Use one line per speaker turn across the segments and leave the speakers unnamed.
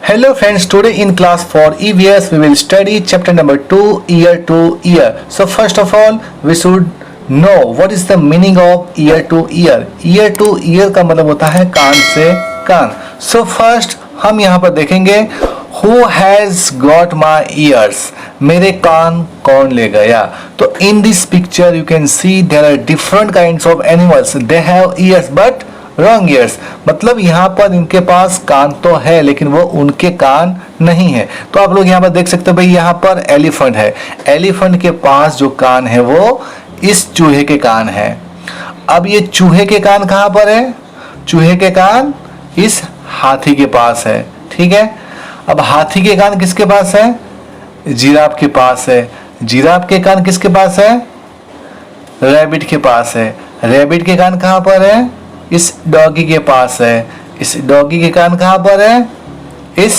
Hello friends, today in class for EVS we will study chapter number 2 ear to ear. So first of all we should know what is the meaning of ear to ear. Ear to ear का मतलब होता है कान से कान. So first हम यहाँ पर देखेंगे Who has got my ears? मेरे कान कौन ले गया. तो in this picture you can see there are different kinds of animals. They have ears but wrong years. मतलब यहाँ पर इनके पास कान तो है लेकिन वो उनके कान नहीं है. तो आप लोग यहाँ पर देख सकते हो भाई यहाँ पर एलिफेंट है. एलिफेंट के पास जो कान है वो इस चूहे के कान है. अब ये चूहे के कान कहाँ पर है? चूहे के कान इस हाथी के पास है. ठीक है. अब हाथी के कान किसके पास है? जिराफ के पास है. जिराफ के कान किसके पास है? रैबिट के पास है. रैबिट के कान कहाँ पर है? इस डॉगी के पास है. इस डॉगी के कान कहाँ पर है? इस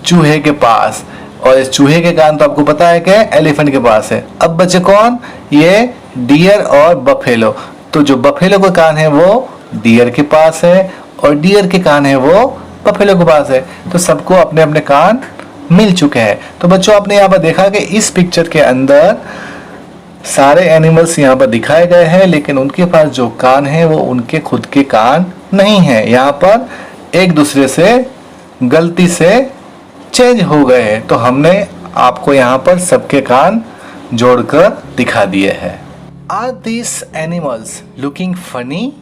चूहे के पास. और इस चूहे के कान तो आपको पता है कि एलिफेंट के पास है. अब बचे कौन? ये डियर और बफेलो. तो जो बफेलो के कान है वो डियर के पास है और डियर के कान है वो बफेलो के पास है. तो सबको अपने अपने कान मिल चुके हैं. तो बच्चों आपने यहाँ पर देखा कि इस पिक्चर के अंदर सारे एनिमल्स यहाँ पर दिखाए गए हैं लेकिन उनके पास जो कान है वो उनके खुद के कान नहीं है. यहाँ पर एक दूसरे से गलती से चेंज हो गए हैं. तो हमने आपको यहाँ पर सबके कान जोड़कर दिखा दिए हैं. Are this animals looking funny?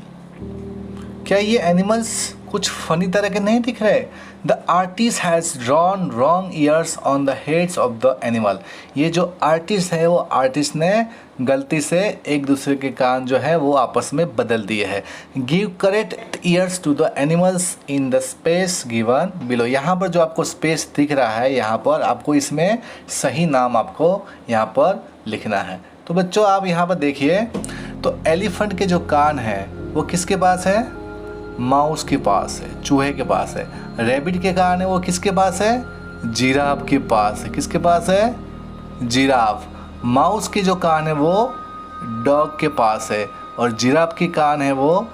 क्या ये एनिमल्स कुछ फनी तरह के नहीं दिख रहे? The artist has drawn wrong years on the heads of the animal. ये जो आर्टिस्ट है वो आर्टिस्ट ने गलती से एक दूसरे के कान जो है वो आपस में बदल दिए हैं. Give correct ears to the animals in the space given below. यहाँ पर जो आपको स्पेस दिख रहा है यहाँ पर आपको इसमें सही नाम आपको यहाँ पर लिखना है. तो बच्चों आप यहाँ पर देखिए तो एलिफेंट के जो कान है वो किसके पास है? माउस के पास है, चूहे के पास है. रैबिट के कान है वो किसके पास है? जिराफ के पास है. किसके पास है? जिराफ. माउस की जो कान है वो डॉग के पास है और जिराफ की कान है वो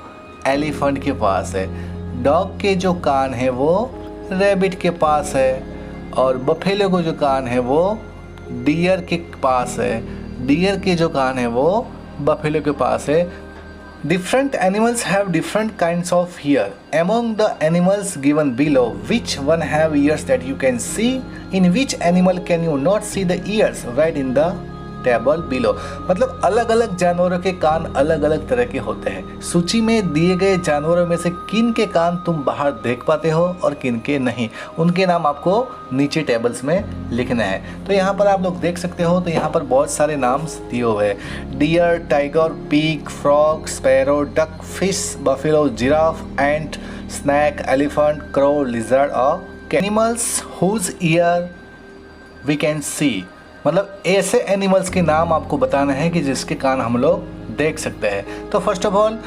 एलिफेंट के पास है. डॉग के जो कान है वो रैबिट के पास है और बफेलो को जो कान है वो डियर के पास है. डियर के जो कान है वो बफेलो के पास है. Different animals have different kinds of ear. Among the animals given below, which one have ears that you can see? In which animal can you not see the ears? Write in the table below. मतलब अलग अलग जानवरों के कान अलग अलग तरह के होते हैं. सूची में दिए गए जानवरों में से किन के कान तुम बाहर देख पाते हो और किन के नहीं, उनके नाम आपको नीचे टेबल्स में लिखना है. तो यहाँ पर आप लोग देख सकते हो तो यहाँ पर बहुत सारे नाम दिए हुए हैं. Deer, tiger, pig, frog, sparrow, duck, fish, buffalo, giraffe, ant, snake, elephant, crow, lizard और animals whose ears we can see. मतलब ऐसे एनिमल्स के नाम आपको बताना है कि जिसके कान हम लोग देख सकते हैं. तो फर्स्ट ऑफ ऑल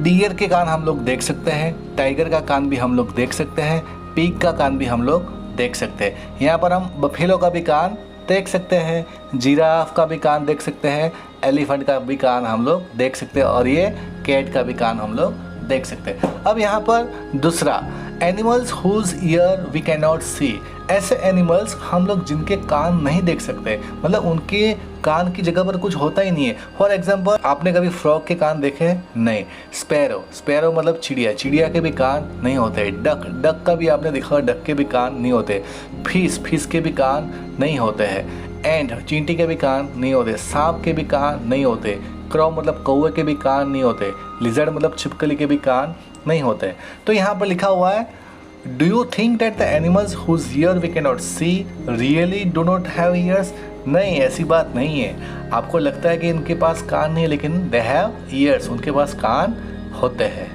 डियर के कान हम लोग देख सकते हैं, टाइगर का कान भी हम लोग देख सकते हैं, पीक का कान भी हम लोग देख सकते हैं. यहाँ पर हम बफेलो का भी कान देख सकते हैं, जिराफ का भी कान देख सकते हैं, एलिफेंट का भी कान हम लोग देख सकते हैं और ये कैट का भी कान हम लोग देख सकते हैं. अब यहाँ पर दूसरा animals whose ears we can not see. ऐसे एनिमल्स हम लोग जिनके कान नहीं देख सकते, मतलब उनके कान की जगह पर कुछ होता ही नहीं है. फॉर एग्जाम्पल आपने कभी फ्रॉग के कान देखे? नहीं. स्पैरो, स्पैरो मतलब चिड़िया, चिड़िया के भी कान नहीं होते. डक, डक का भी आपने देखा, डक के भी कान नहीं होते. फिश, फिश के भी कान नहीं होते हैं. एंड, चींटी के भी कान नहीं होते. सांप के भी कान नहीं होते. क्रो मतलब कौवे के भी कान नहीं होते. लिजर्ड मतलब छिपकली के भी कान नहीं होते. तो यहाँ पर लिखा हुआ है Do you think that the animals whose ear we cannot see really do not have ears? नहीं, ऐसी बात नहीं है. आपको लगता है कि इनके पास कान नहीं है लेकिन they have ears, उनके पास कान होते हैं.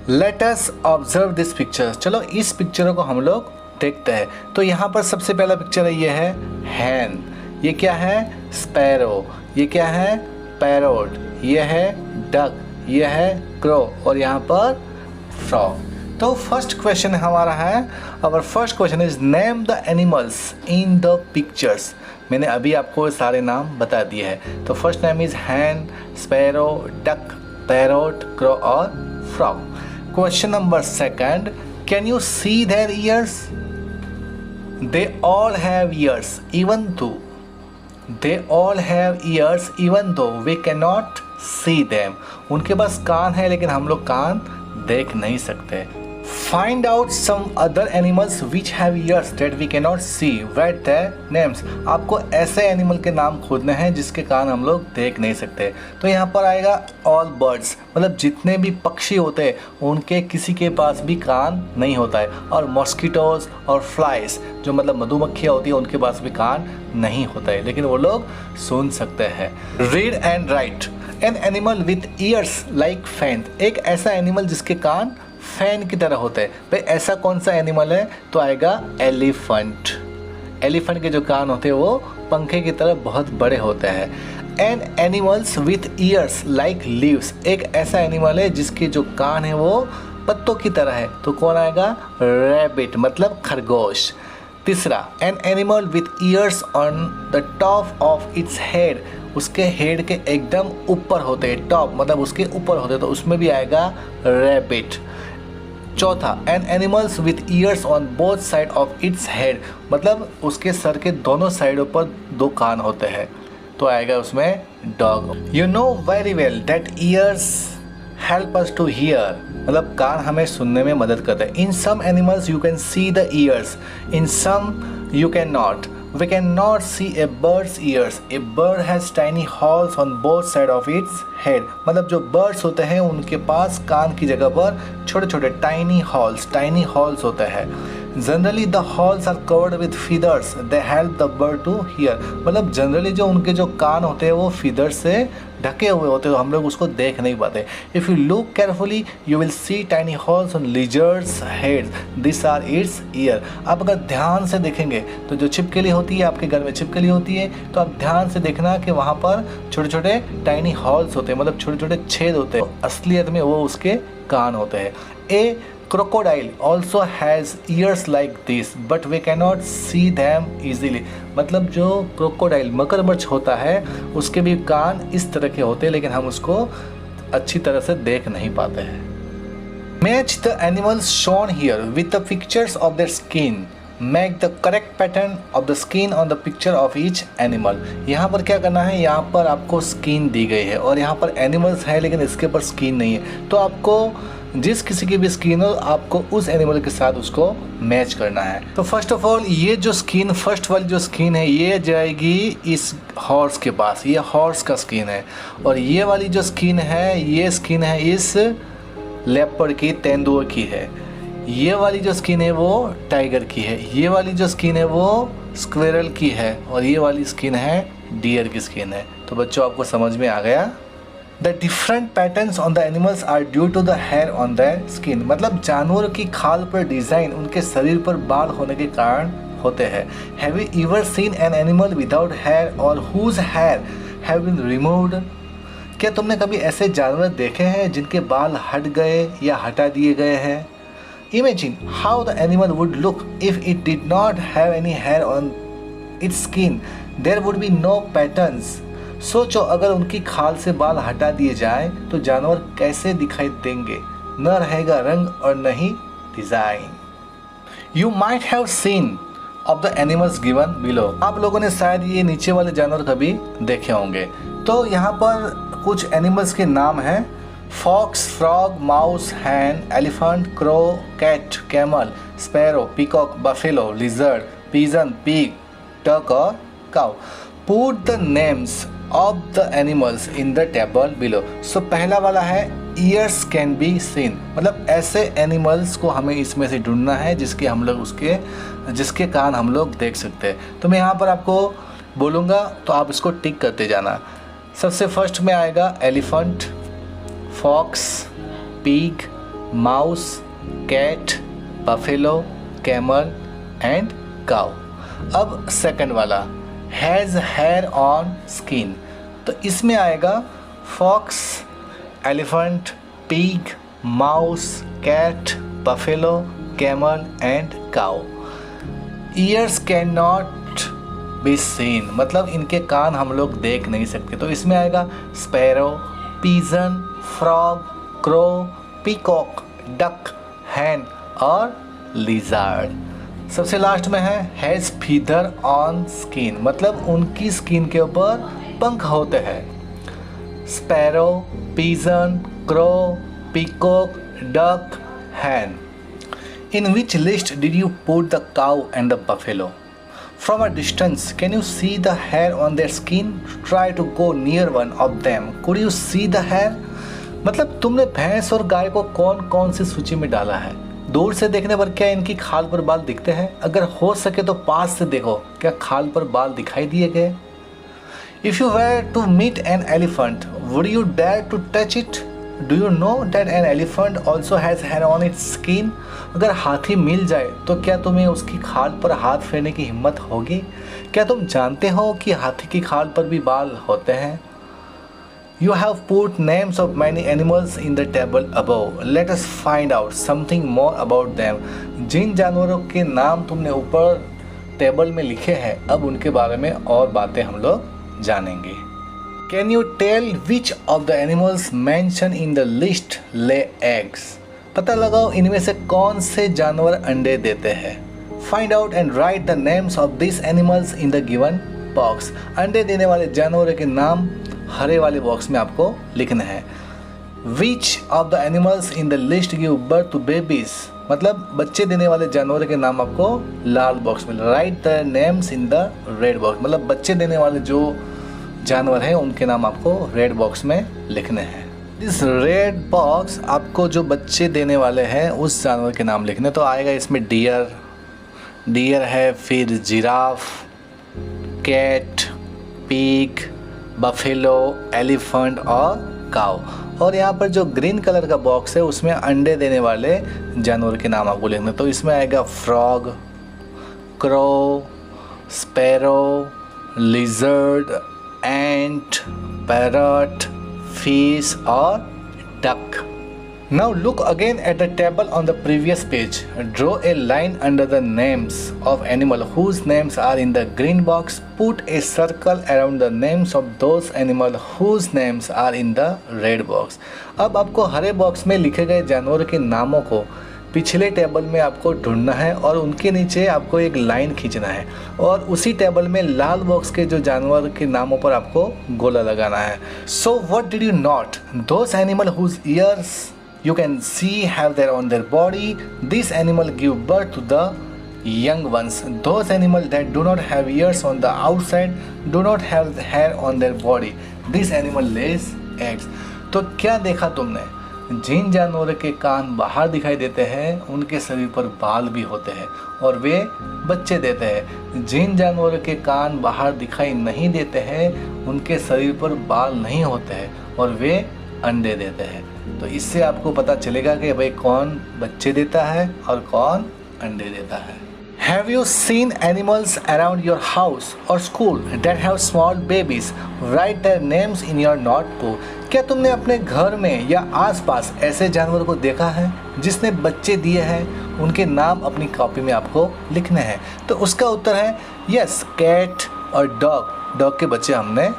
Let us observe this picture. चलो इस पिक्चरों को हम लोग देखते हैं. तो यहाँ पर सबसे पहला पिक्चर है, ये है हैन. ये क्या है? स्पैरो. ये क्या है? पैरोट. ये है डक. ये है क्रो और यहाँ पर फ्रॉग. तो फर्स्ट क्वेश्चन हमारा है, और first question is name the animals in the pictures. मैंने अभी आपको सारे नाम बता दिए हैं. तो first name is hen, sparrow, duck, parrot, crow और frog. Question number second, can you see their ears? They all have ears even though. They all have ears even though we cannot see them. उनके पास कान है लेकिन हम लोग कान देख नहीं सकते. Find out some other animals which have ears that we cannot see. Write their names. आपको ऐसे एनिमल के नाम खोजने हैं जिसके कान हम लोग देख नहीं सकते. तो यहाँ पर आएगा all birds, मतलब जितने भी पक्षी होते हैं उनके किसी के पास भी कान नहीं होता है. और मॉस्किटोज और फ्लाइज जो मतलब मधुमक्खियाँ होती है उनके पास भी कान नहीं होता है लेकिन वो लोग सुन सकते हैं. Read and write. An animal with ears like fan. एक ऐसा एनिमल जिसके कान फैन की तरह होते हैं. भाई ऐसा कौन सा एनिमल है? तो आएगा एलिफेंट. एलिफेंट के जो कान होते हैं वो पंखे की तरह बहुत बड़े होते हैं. And animals with years like leaves. एक ऐसा एनिमल है जिसके जो कान है वो पत्तों की तरह है. तो कौन आएगा? रैबिट, मतलब खरगोश. तीसरा, an animal with ears on the top of its head. उसके हेड के एकदम ऊपर होते हैं. टॉप मतलब उसके ऊपर होते हैं तो उसमें भी आएगा रैबिट. चौथा, an animals with ears on both side of its head, मतलब उसके सर के दोनों साइडों पर दो कान होते हैं तो आएगा उसमें dog. You know very well that ears help us to hear, मतलब कान हमें सुनने में मदद करते हैं. In some animals you can see the ears, in some you can not. We cannot see a bird's ears. A bird has tiny holes on both sides of its head. मतलब जो birds होते हैं उनके पास कान की जगह पर छोटे छोटे tiny holes होते हैं. Generally the holes are covered with feathers. They help the bird to hear. मतलब जनरली जो उनके जो कान होते हैं वो feathers से ढके हुए होते हैं तो हम लोग उसको देख नहीं पाते. If you look carefully, you will see tiny holes on lizards' heads. These are its ear. आप अगर ध्यान से देखेंगे तो जो छिपकली होती है, आपके घर में छिपकली होती है तो आप ध्यान से देखना कि वहाँ पर छोटे छोटे टाइनी हॉल्स होते हैं, मतलब छोटे छोटे छेद होते हैं. असलियत में वो उसके कान होते हैं. ए crocodile also has ears like this but we cannot see them easily. मतलब जो क्रोकोडाइल मगरमच्छ होता है उसके भी कान इस तरह के होते हैं लेकिन हम उसको अच्छी तरह से देख नहीं पाते हैं. Match the animals shown here with the pictures of their skin. Make the correct pattern of the skin on the picture of each animal. यहाँ पर क्या करना है? यहाँ पर आपको स्किन दी गई है और यहाँ पर एनिमल्स है लेकिन इसके ऊपर स्किन नहीं है तो आपको जिस किसी की भी स्किन हो आपको उस एनिमल के साथ उसको मैच करना है. तो फर्स्ट ऑफ ऑल ये जो स्किन, फर्स्ट वाली जो स्किन है ये जाएगी इस हॉर्स के पास. ये हॉर्स का स्किन है. और ये वाली जो स्किन है ये स्किन है इस लेपर्ड की, तेंदुए की है. ये वाली जो स्किन है वो टाइगर की है. ये वाली जो स्किन है वो स्क्वेरल की है. और ये वाली स्किन है डियर की स्किन है. तो बच्चों आपको समझ में आ गया. The different patterns on the animals are due to the hair on their skin. मतलब जानवरों की खाल पर डिज़ाइन उनके शरीर पर बाल होने के कारण होते हैं. Have you ever seen an animal without hair or whose hair have been removed? क्या तुमने कभी ऐसे जानवर देखे हैं जिनके बाल हट गए या हटा दिए गए हैं? Imagine how the animal would look if it did not have any hair on its skin. There would be no patterns. सोचो अगर उनकी खाल से बाल हटा दिए जाएं तो जानवर कैसे दिखाई देंगे? न रहेगा रंग और न ही design. You might have seen of the animals given below. आप लोगों ने शायद ये नीचे वाले जानवर कभी देखे होंगे. तो यहाँ पर कुछ एनिमल्स के नाम हैं: fox, frog, mouse, hen, elephant, crow, cat, camel, sparrow, peacock, buffalo, lizard, pigeon, pig, duck और cow. Put the names of the animals in the table below. So पहला वाला है ears can be seen, मतलब ऐसे animals को हमें इसमें से ढूंढना है जिसके कान हम लोग देख सकते हैं. तो मैं यहाँ पर आपको बोलूँगा तो आप इसको टिक करते जाना. सबसे फर्स्ट में आएगा elephant, fox, pig, mouse, cat, buffalo, camel and cow. अब सेकंड वाला हैज़ हेयर ऑन स्किन, तो इसमें आएगा fox, elephant, pig, mouse, cat, buffalo, camel and cow. Ears can not be seen, मतलब इनके कान हम लोग देख नहीं सकते. तो इसमें आएगा sparrow, pigeon, frog, crow, peacock, duck, hen और लिजार्ड. सबसे लास्ट में है हैज़ फीदर ऑन स्किन, मतलब उनकी स्किन के ऊपर पंख होते हैं। Sparrow, pigeon, crow, peacock, duck, hen. In which list did you put the cow and the buffalo? From a distance, can you see the hair on their skin? Try to go near one of them. Could you see the hair? मतलब तुमने भैंस और गाय को कौन कौन सी सूची में डाला है? दूर से देखने पर क्या इनकी खाल पर बाल दिखते हैं? अगर हो सके तो पास से देखो, क्या खाल पर बाल दिखाई दिए गए? If you were to meet an elephant, would you dare to touch it? Do you know that an elephant also has hair on its skin? अगर हाथी मिल जाए तो क्या तुम्हें उसकी खाल पर हाथ फेरने की हिम्मत होगी? क्या तुम जानते हो कि हाथी की खाल पर भी बाल होते हैं? You have put names of many animals in the table above. Let us find out something more about them. जिन जानवरों के नाम तुमने ऊपर टेबल में लिखे हैं, अब उनके बारे में और बातें हम लोग जानेंगे। Can you tell which of the animals mentioned in the list lay eggs? पता लगाओ इनमें से कौन से जानवर अंडे देते हैं। Find out and write the names of these animals in the given box. अंडे देने वाले जानवरों के नाम हरे वाले बॉक्स में आपको लिखना है। Which of the animals in the list give birth to babies? मतलब बच्चे देने वाले जानवरों के नाम आपको लाल बॉक्स में। Write the names in the red box. मतलब बच्चे देने वाले जो जानवर हैं उनके नाम आपको रेड बॉक्स में लिखने हैं। इस रेड बॉक्स आपको जो बच्चे देने वाले हैं उस जानवर के नाम लिखने, तो आएगा इसमें डियर है, फिर giraffe, cat, pig, buffalo, elephant और काऊ। और यहाँ पर जो ग्रीन कलर का बॉक्स है उसमें अंडे देने वाले जानवर के नाम आपको लिखने, तो इसमें आएगा frog, crow, sparrow, lizard, ant, parrot, fish or duck. Now look again at the table on the previous page. Draw a line under the names of animal whose names are in the green box. Put a circle around the names of those animal whose names are in the red box. अब आपको हरे box में लिखे गए जानवरों के नामों को पिछले टेबल में आपको ढूंढना है और उनके नीचे आपको एक लाइन खींचना है और उसी टेबल में लाल बॉक्स के जो जानवर के नामों पर आपको गोला लगाना है। So what did you note? Those animal whose ears you can see have their on their body. This animal give birth to the young ones. Those animals that do not have ears on the outside do not have hair on their body. This animal lays eggs. तो क्या देखा तुमने? जिन जानवरों के कान बाहर दिखाई देते हैं उनके शरीर पर बाल भी होते हैं और वे बच्चे देते हैं। जिन जानवरों के कान बाहर दिखाई नहीं देते हैं उनके शरीर पर बाल नहीं होते हैं और वे अंडे देते हैं। तो इससे आपको पता चलेगा कि भाई कौन बच्चे देता है और कौन अंडे देता है। Have you seen animals around your house or school that have small babies? Write their names in your notebook. क्या तुमने अपने घर में या आसपास ऐसे जानवर को देखा है जिसने बच्चे दिए हैं? उनके नाम अपनी कॉपी में आपको लिखने हैं। तो उसका उत्तर है यस, कैट और डॉग के बच्चे हमने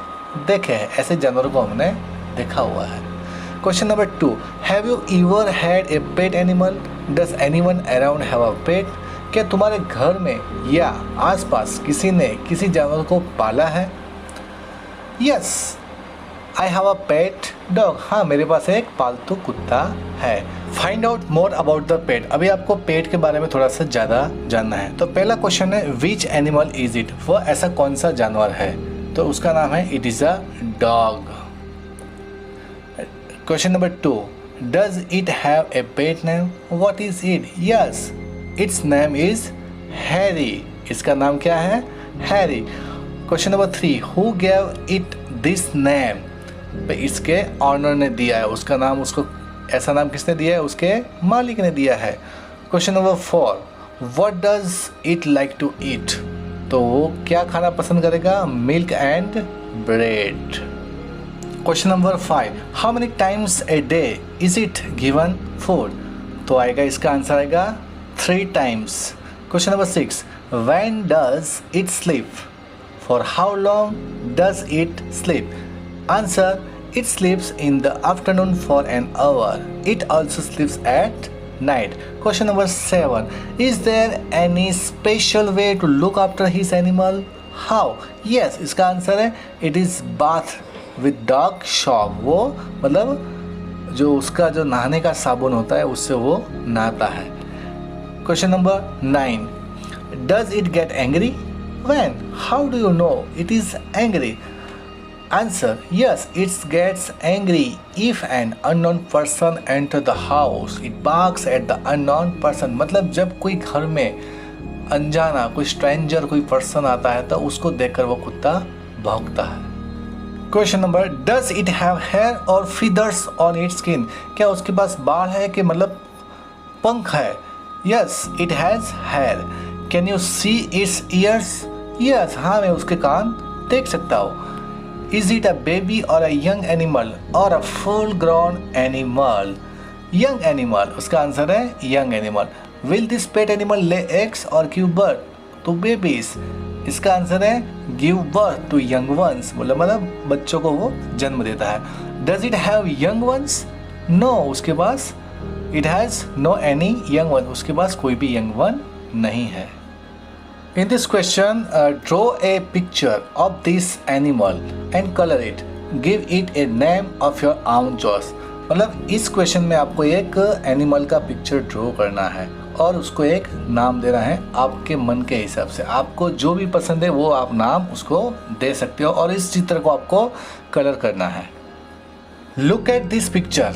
देखे हैं। ऐसे जानवरों को हमने देखा हुआ है। Question number 2. Have you ever had a pet animal? Does anyone around have a pet? क्या तुम्हारे घर में या आसपास किसी ने किसी जानवर को पाला है? Yes, I have a pet dog. हाँ, मेरे पास एक पालतू कुत्ता है। Find out more about the pet. अभी आपको पेट के बारे में थोड़ा सा ज़्यादा जानना है। तो पहला क्वेश्चन है Which animal is it? वो ऐसा कौन सा जानवर है? तो उसका नाम है It is a dog. Question number 2. Does it have a pet name? What is it? Yes, its name is Harry. इसका नाम क्या है? Harry. Question number 3. Who gave it this name? इसके ऑनर ने दिया है, उसका नाम उसको ऐसा नाम किसने दिया है? उसके मालिक ने दिया है। Question number 4. What does it like to eat? तो वो क्या खाना पसंद करेगा? Milk and bread. Question number 5. How many times a day is it given food? तो आएगा इसका आंसर आएगा 3 times. Question number 6. When does it sleep? For how long does it sleep? Answer. It sleeps in the afternoon for an hour. It also sleeps at night. Question number 7. Is there any special way to look after his animal? How? Yes, इसका answer है it is bath with dog soap. वो मतलब जो उसका जो नहाने का साबुन होता है उससे वो नहाता है. Question number 9. Does it get angry? When? How do you know it is angry? Answer. Yes, it gets angry if an unknown person enter the house. It barks at the unknown person. मतलब जब कोई घर में अनजाना कोई stranger कोई person आता है तो उसको देखकर वो कुत्ता भौंकता है. Question number. Does it have hair और फीदर्स ऑन इट्स स्किन? क्या उसके पास बाल है कि मतलब पंख है? Yes, it has hair. Can you see its ears? Yes, हाँ मैं उसके कान देख सकता हूँ. Is it a baby or a young animal or a full grown animal? Young animal. उसका आंसर है young animal. Will this pet animal lay eggs or give birth to babies? इसका answer है give birth to young ones. मतलब बच्चों को वो जन्म देता है. Does it have young ones? No. उसके पास it has no any young one. उसके पास कोई भी young one नहीं है. In this question, draw a picture of this animal and color it. Give it a name of your own choice. मतलब इस question में आपको एक एनिमल का पिक्चर ड्रॉ करना है और उसको एक नाम देना है आपके मन के हिसाब से. आपको जो भी पसंद है वो आप नाम उसको दे सकते हो और इस चित्र को आपको कलर करना है. Look at this picture.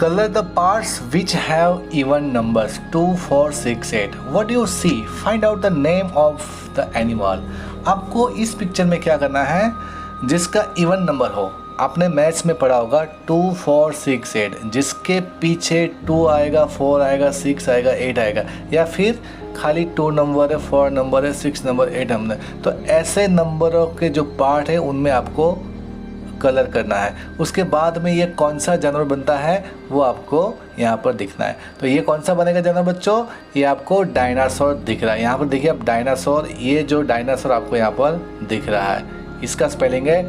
Color the parts which have even numbers 2, 4, 6, 8. What do you see? Find out the name of the animal. आपको इस पिक्चर में क्या करना है जिसका इवन नंबर हो. आपने मैथ्स में पढ़ा होगा 2, 4, 6, 8. जिसके पीछे 2 आएगा, 4 आएगा, 6 आएगा, 8 आएगा, या फिर खाली 2 नंबर है, 4 नंबर है, 6 नंबर, 8 नंबर. तो ऐसे नंबरों के जो पार्ट है उनमें आपको कलर करना है. उसके बाद में ये कौन सा जानवर बनता है वो आपको यहाँ पर दिखना है. तो ये कौन सा बनेगा जानवर बच्चों? ये आपको डायनासोर दिख रहा है. यहाँ पर देखिए आप डायनासोर, ये जो डायनासोर आपको यहाँ पर दिख रहा है इसका स्पेलिंग है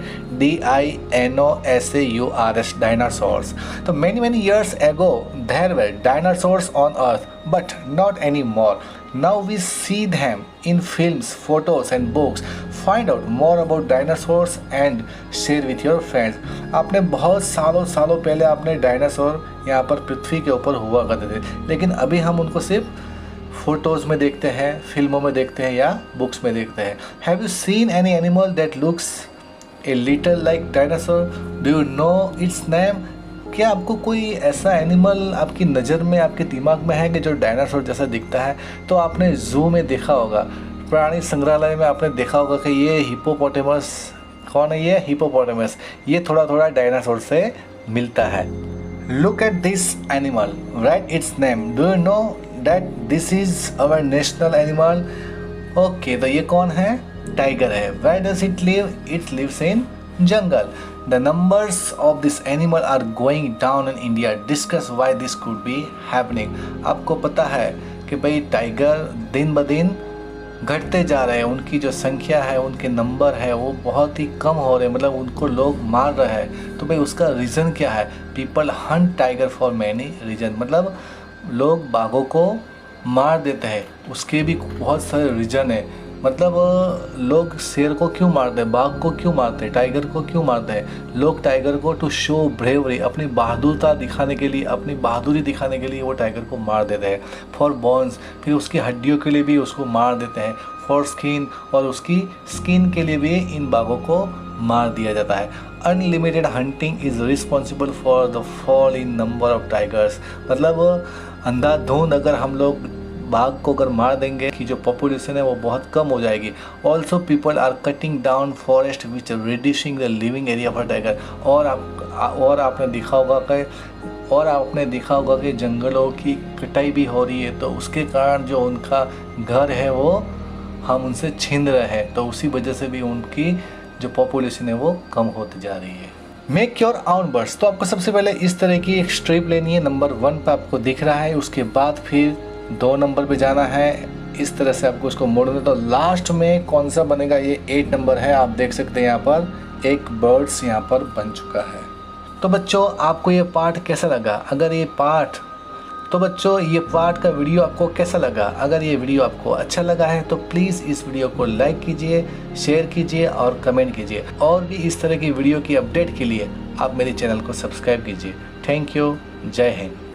DINOSAURS, डायनासोर्स. तो many years ago there were dinosaurs on earth but not anymore. Now we see them in films, photos and books. Find out more about dinosaurs and share with your friends. आपने बहुत सालों पहले आपने dinosaur यहाँ पर पृथ्वी के ऊपर हुआ करते थे, लेकिन अभी हम उनको सिर्फ फोटोज़ में देखते हैं, फिल्मों में देखते हैं या बुक्स में देखते हैं. Have you seen any animal that looks a little like dinosaur? Do you know it's name? क्या आपको कोई ऐसा एनिमल आपकी नज़र में, आपके दिमाग में है कि जो डायनासोर जैसा दिखता है? तो आपने ज़ू में देखा होगा, प्राणी संग्रहालय में आपने देखा होगा कि ये हिपोपोटेमस, कौन है ये? हिपोपोटेमस. ये थोड़ा डायनासोर से मिलता है. Look at this animal, right it's name. Do you know that this is our national animal? Okay, तो ये कौन है? टाइगर है. Where does it live? It lives in jungle. The numbers of this animal are going down in India. Discuss why this could be happening. आपको पता है कि भाई टाइगर दिन ब दिन घटते जा रहे हैं. उनकी जो संख्या है, उनके नंबर है वो बहुत ही कम हो रहे हैं, मतलब उनको लोग मार रहे हैं. तो भाई उसका रीज़न क्या है? People Hunt tiger for many reason. मतलब लोग बाघों को मार देते हैं, उसके भी बहुत सारे रीज़न है. मतलब लोग शेर को क्यों मारते हैं, बाघ को क्यों मारते हैं, टाइगर को क्यों मारते हैं? लोग टाइगर को टू शो ब्रेवरी, अपनी बहादुरता दिखाने के लिए, अपनी बहादुरी दिखाने के लिए वो टाइगर को मार देते हैं. फॉर बोन्स, फिर उसकी हड्डियों के लिए भी उसको मार देते हैं. फॉर स्किन, और उसकी स्किन के लिए भी इन बाघों को मार दिया जाता है. Unlimited hunting is responsible for the fall in number of tigers. मतलब अंधाधुंध अगर हम लोग बाघ को अगर मार देंगे कि जो पॉपुलेशन है वो बहुत कम हो जाएगी. Also people are cutting down forest which reducing the living area for tiger. और आपने देखा होगा कि जंगलों की कटाई भी हो रही है, तो उसके कारण जो उनका घर है वो हम उनसे छीन रहे हैं, तो उसी वजह से भी उनकी जो पॉपुलेशन है वो कम होती जा रही है. मेक योर आउन बर्ड्स. तो आपको सबसे पहले इस तरह की एक स्ट्रिप लेनी है. नंबर 1 पे आपको दिख रहा है, उसके बाद फिर 2 नंबर पे जाना है. इस तरह से आपको उसको मोड़ना. तो लास्ट में कौन सा बनेगा? ये 8 नंबर है. आप देख सकते हैं यहाँ पर एक बर्ड्स यहाँ पर बन चुका है. तो बच्चों आपको ये पार्ट कैसा लगा? अगर ये पार्ट तो बच्चों, ये पार्ट का वीडियो आपको कैसा लगा? अगर ये वीडियो आपको अच्छा लगा है तो प्लीज़ इस वीडियो को लाइक कीजिए, शेयर कीजिए और कमेंट कीजिए। और भी इस तरह की वीडियो की अपडेट के लिए आप मेरे चैनल को सब्सक्राइब कीजिए। Thank you. जय हिंद।